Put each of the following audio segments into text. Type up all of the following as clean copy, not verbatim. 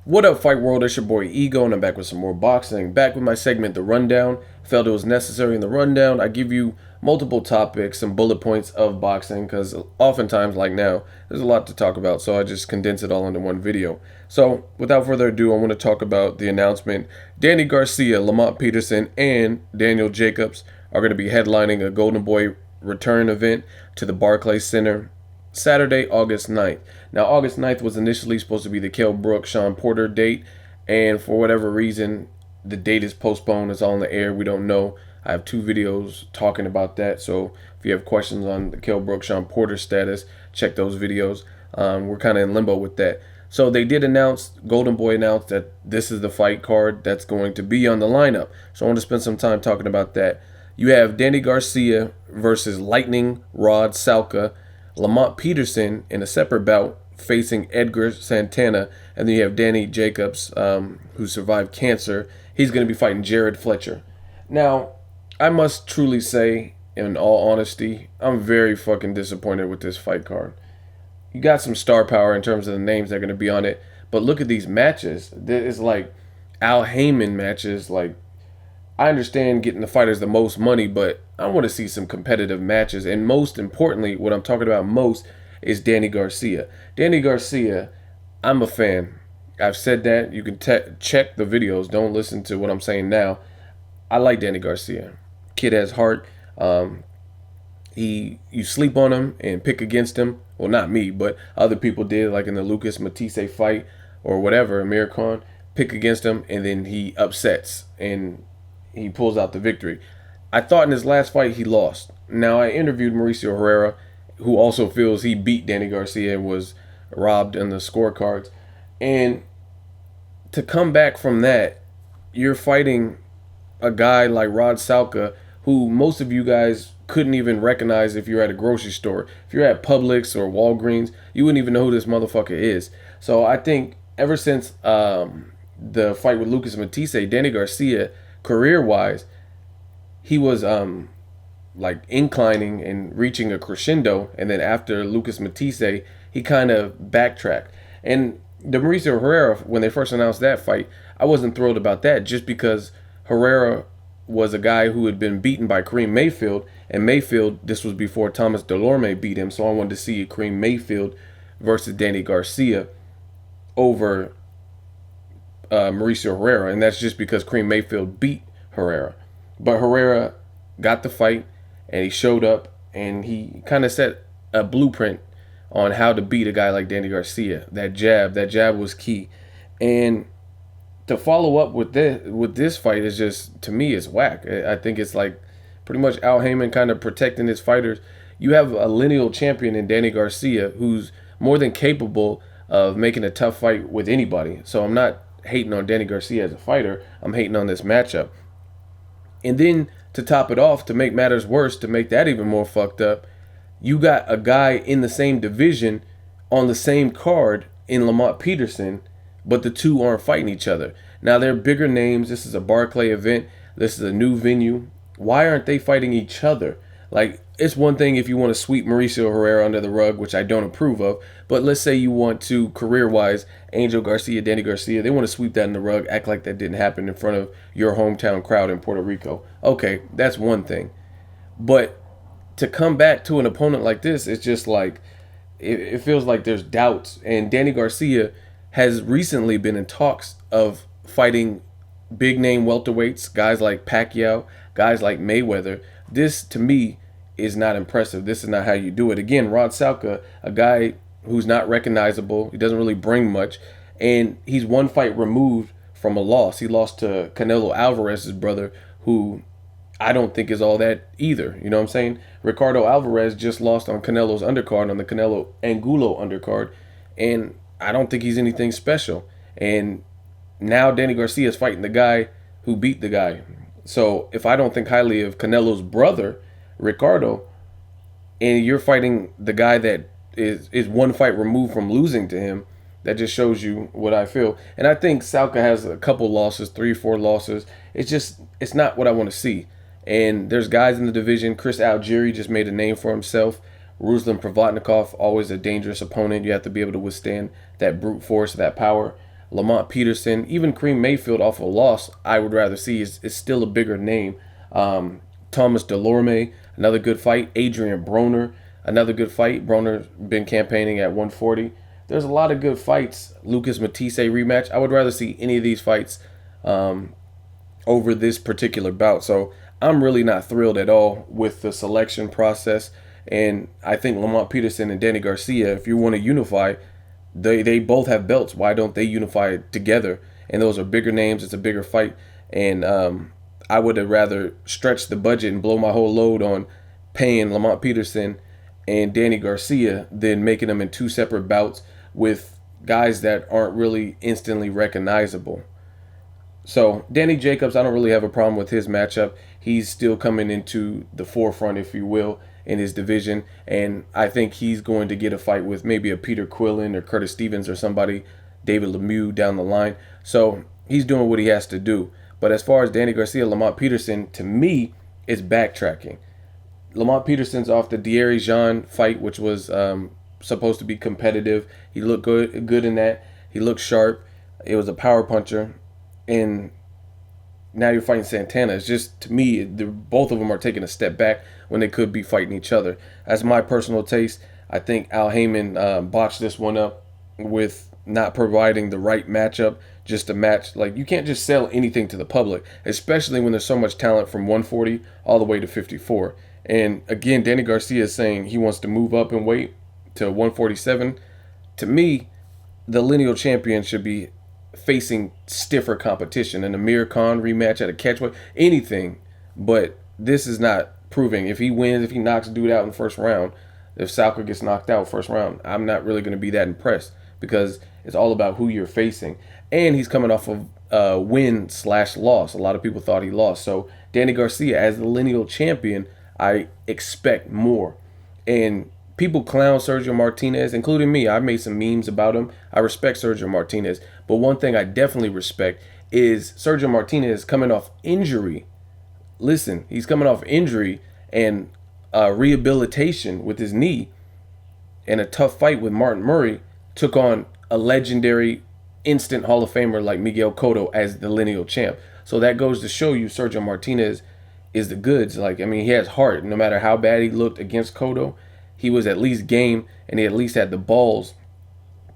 What up, Fight World? It's your boy Ego, and I'm back with some more boxing. Back with my segment, The Rundown. Felt it was necessary in the rundown. I give you multiple topics and bullet points of boxing because oftentimes, like now, there's a lot to talk about, so I just condense it all into one video. So, without further ado, I want to talk about the announcement. Danny Garcia, Lamont Peterson, and Daniel Jacobs are going to be headlining a Golden Boy return event to the Barclays Center Saturday, August 9th. Now, August 9th was initially supposed to be the Kell Brook, Sean Porter date, and for whatever reason, the date is postponed. It's all in the air. We don't know. I have two videos talking about that, so if you have questions on the Kell Brook, Sean Porter status, check those videos. We're kind of in limbo with that. So they did announce, Golden Boy announced that this is the fight card that's going to be on the lineup. So I want to spend some time talking about that. You have Danny Garcia versus Lightning Rod Salka, Lamont Peterson in a separate bout facing Edgar Santana, and then you have Danny Jacobs, who survived cancer. He's going to be fighting Jared Fletcher. Now, I must truly say, in all honesty, I'm very fucking disappointed with this fight card. You got some star power in terms of the names that are going to be on it, but look at these matches. It's like Al Heyman matches. Like, I understand getting the fighters the most money, but I want to see some competitive matches. And most importantly, what I'm talking about most is Danny Garcia. Danny Garcia, I'm a fan. I've said that. You can check the videos. Don't listen to what I'm saying now. I like Danny Garcia. Kid has heart. You sleep on him and pick against him. Well, not me, but other people did, like in the Lucas Matisse fight or whatever, Amir Khan, pick against him, and then he upsets and he pulls out the victory. I thought in his last fight he lost. Now, I interviewed Mauricio Herrera, who also feels he beat Danny Garcia and was robbed in the scorecards. And to come back from that, you're fighting a guy like Rod Salka, who most of you guys couldn't even recognize if you're at a grocery store. If you're at Publix or Walgreens, you wouldn't even know who this motherfucker is. So I think ever since the fight with Lucas Matisse, Danny Garcia, career-wise, he was like inclining and reaching a crescendo, and then after Lucas Matisse, he kind of backtracked. And the Mauricio Herrera, when they first announced that fight, I wasn't thrilled about that just because Herrera was a guy who had been beaten by Kareem Mayfield, and Mayfield, this was before Thomas Delorme beat him, so I wanted to see Kareem Mayfield versus Danny Garcia over Mauricio Herrera, and that's just because Kareem Mayfield beat Herrera. But Herrera got the fight, and he showed up, and he kind of set a blueprint on how to beat a guy like Danny Garcia. That jab was key. And to follow up with this fight is just, to me, is whack. I think it's like pretty much Al Heyman kind of protecting his fighters. You have a lineal champion in Danny Garcia who's more than capable of making a tough fight with anybody. So I'm not hating on Danny Garcia as a fighter. I'm hating on this matchup. And then to top it off, to make matters worse, to make that even more fucked up, you got a guy in the same division on the same card in Lamont Peterson, but the two aren't fighting each other. Now, they're bigger names. This is a Barclay event. This is a new venue. Why aren't they fighting each other? Like, it's one thing if you want to sweep Mauricio Herrera under the rug, which I don't approve of, but let's say you want to, career-wise, Angel Garcia, Danny Garcia, they want to sweep that in the rug, act like that didn't happen in front of your hometown crowd in Puerto Rico. Okay, that's one thing. But to come back to an opponent like this, it's just like, it feels like there's doubts. And Danny Garcia has recently been in talks of fighting big name welterweights, guys like Pacquiao, guys like Mayweather. This, to me, is not impressive. This is not how you do it. Again, Rod Salka, a guy who's not recognizable. He doesn't really bring much. And he's one fight removed from a loss. He lost to Canelo Alvarez's brother, who I don't think is all that either. You know what I'm saying? Ricardo Alvarez just lost on Canelo's undercard, on the Canelo Angulo undercard. And I don't think he's anything special. And now Danny Garcia is fighting the guy who beat the guy. So if I don't think highly of Canelo's brother, Ricardo, and you're fighting the guy that is one fight removed from losing to him, that just shows you what I feel. And I think Salka has a couple losses, 3-4 losses. It's not what I want to see. And there's guys in the division. Chris Algieri just made a name for himself. Ruslan Provodnikov, always a dangerous opponent. You have to be able to withstand that brute force, that power. Lamont Peterson, even Kareem Mayfield off a loss, I would rather see is still a bigger name. Thomas Delorme, another good fight. Adrian Broner, another good fight. Broner been campaigning at 140. There's a lot of good fights. Lucas Matisse rematch. I would rather see any of these fights over this particular bout. So I'm really not thrilled at all with the selection process. And I think Lamont Peterson and Danny Garcia, if you want to unify, they both have belts. Why don't they unify together? And those are bigger names. It's a bigger fight. And I would have rather stretched the budget and blow my whole load on paying Lamont Peterson and Danny Garcia than making them in two separate bouts with guys that aren't really instantly recognizable. So Danny Jacobs, I don't really have a problem with his matchup. He's still coming into the forefront, if you will, in his division, and I think he's going to get a fight with maybe a Peter Quillen or Curtis Stevens or somebody, David Lemieux down the line. So he's doing what he has to do. But as far as Danny Garcia, Lamont Peterson, to me, it's backtracking. Lamont Peterson's off the De'Aaron Jean fight, which was supposed to be competitive. He looked good in that. He looked sharp. It was a power puncher. And now you're fighting Santana. It's just, to me, both of them are taking a step back when they could be fighting each other. That's my personal taste. I think Al Heyman botched this one up with not providing the right matchup just to match. Like, you can't just sell anything to the public, especially when there's so much talent from 140 all the way to 54. And again, Danny Garcia is saying he wants to move up in weight to 147. To me, the lineal champion should be facing stiffer competition, an Amir Khan rematch at a catchweight, anything. But this is not proving. If he wins, if he knocks a dude out in the first round, if Salker gets knocked out first round, I'm not really going to be that impressed because it's all about who you're facing. And he's coming off of win/loss. A lot of people thought he lost. So Danny Garcia, as the lineal champion, I expect more. And people clown Sergio Martinez, including me. I made some memes about him. I respect Sergio Martinez. But one thing I definitely respect is Sergio Martinez coming off injury. Listen, he's coming off injury and rehabilitation with his knee, and a tough fight with Martin Murray, took on a legendary instant Hall of Famer like Miguel Cotto as the lineal champ. So that goes to show you Sergio Martinez is the goods. Like, I mean, he has heart. No matter how bad he looked against Cotto, he was at least game, and he at least had the balls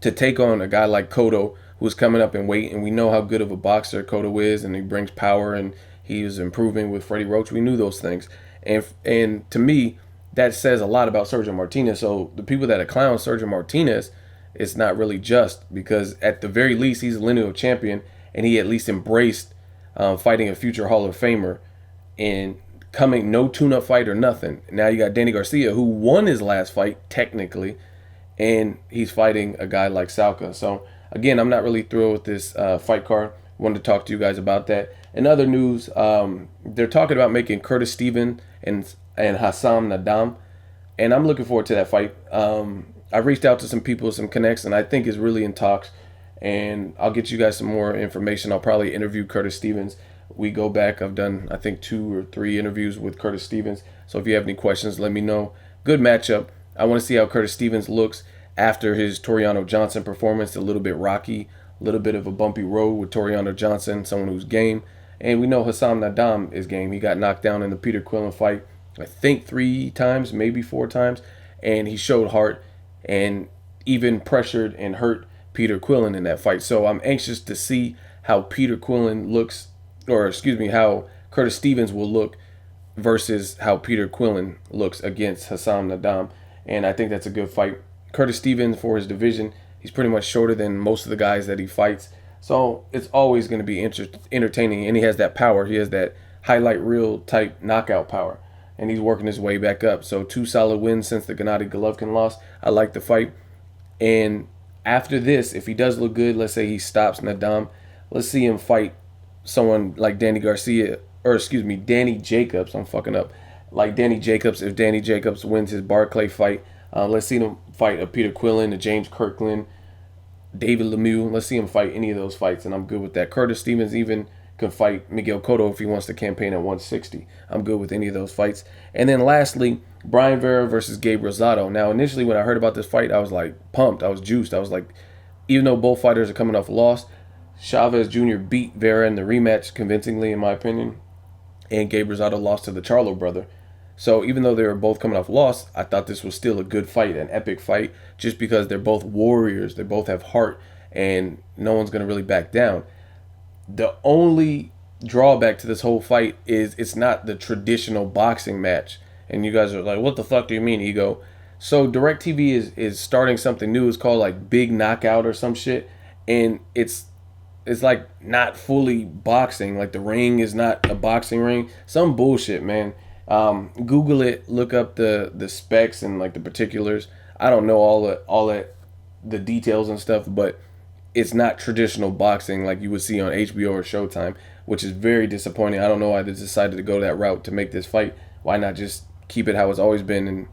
to take on a guy like Cotto, who's coming up in weight. And we know how good of a boxer Cotto is, and he brings power, and he is improving with Freddie Roach. We knew those things. And to me, that says a lot about Sergio Martinez. So the people that are clowning Sergio Martinez, it's not really just, because at the very least, he's a lineal champion, and he at least embraced fighting a future Hall of Famer and coming no tune-up fight or nothing. Now you got Danny Garcia, who won his last fight technically, and he's fighting a guy like Salka. So again, I'm not really thrilled with this fight card. Wanted to talk to you guys about that. In other news, they're talking about making Curtis Stevens and Hassam Nadam, and I'm looking forward to that fight. I reached out to some people, some connects, and I think is really in talks. And I'll get you guys some more information. I'll probably interview Curtis Stevens. We go back. I've done, I think, 2 or 3 interviews with Curtis Stevens. So if you have any questions, let me know. Good matchup. I want to see how Curtis Stevens looks after his Toriano Johnson performance. A little bit rocky, a little bit of a bumpy road with Toriano Johnson, someone who's game. And we know Hassam Nadam is game. He got knocked down in the Peter Quillen fight, I think 3 times, maybe 4 times. And he showed heart and even pressured and hurt Peter Quillen in that fight. So I'm anxious to see how Peter Quillen looks, or excuse me, how Curtis Stevens will look versus how Peter Quillen looks against Hassam Nadam. And I think that's a good fight. Curtis Stevens, for his division, he's pretty much shorter than most of the guys that he fights. So it's always going to be entertaining. And he has that power. He has that highlight reel type knockout power. And he's working his way back up. So 2 solid wins since the Gennady Golovkin loss. I like the fight. And after this, if he does look good, let's say he stops Nadam, let's see him fight someone like Danny Garcia, or excuse me, Danny Jacobs. I'm fucking up. Like Danny Jacobs, if Danny Jacobs wins his Barclay fight, let's see him fight a Peter Quillen, a James Kirkland, David Lemieux. Let's see him fight any of those fights, and I'm good with that. Curtis Stevens even can fight Miguel Cotto if he wants to campaign at 160. I'm good with any of those fights. And then lastly, Brian Vera versus Gabe Rosado. Now, initially when I heard about this fight, I was like pumped. I was juiced. I was like, even though both fighters are coming off a loss, Chavez Jr. beat Vera in the rematch convincingly, in my opinion, and Gabe Rosado lost to the Charlo brother. So even though they were both coming off loss, I thought this was still a good fight, an epic fight, just because they're both warriors, they both have heart, and no one's gonna really back down. The only drawback to this whole fight is it's not the traditional boxing match. And you guys are like, what the fuck do you mean, Ego? So DirecTV is starting something new. It's called like Big Knockout or some shit, and it's like not fully boxing. Like the ring is not a boxing ring. Some bullshit, man. Google it. Look up the specs and like the particulars. I don't know the details and stuff, but it's not traditional boxing like you would see on HBO or Showtime, which is very disappointing. I don't know why they decided to go that route to make this fight. Why not just keep it how it's always been and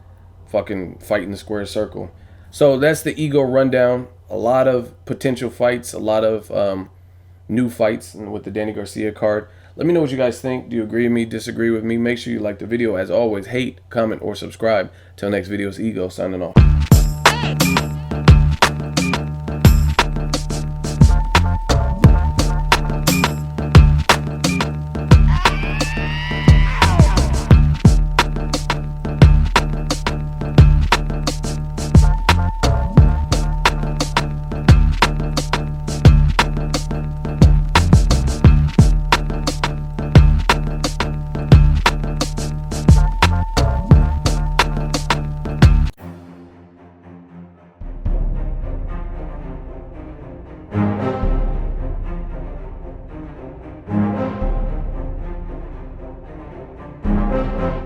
fucking fight in the square circle? So that's the Ego rundown. A lot of potential fights, a lot of new fights with the Danny Garcia card. Let me know what you guys think. Do you agree with me, disagree with me? Make sure you like the video. As always, hate, comment, or subscribe. Till next video, it's Ego signing off.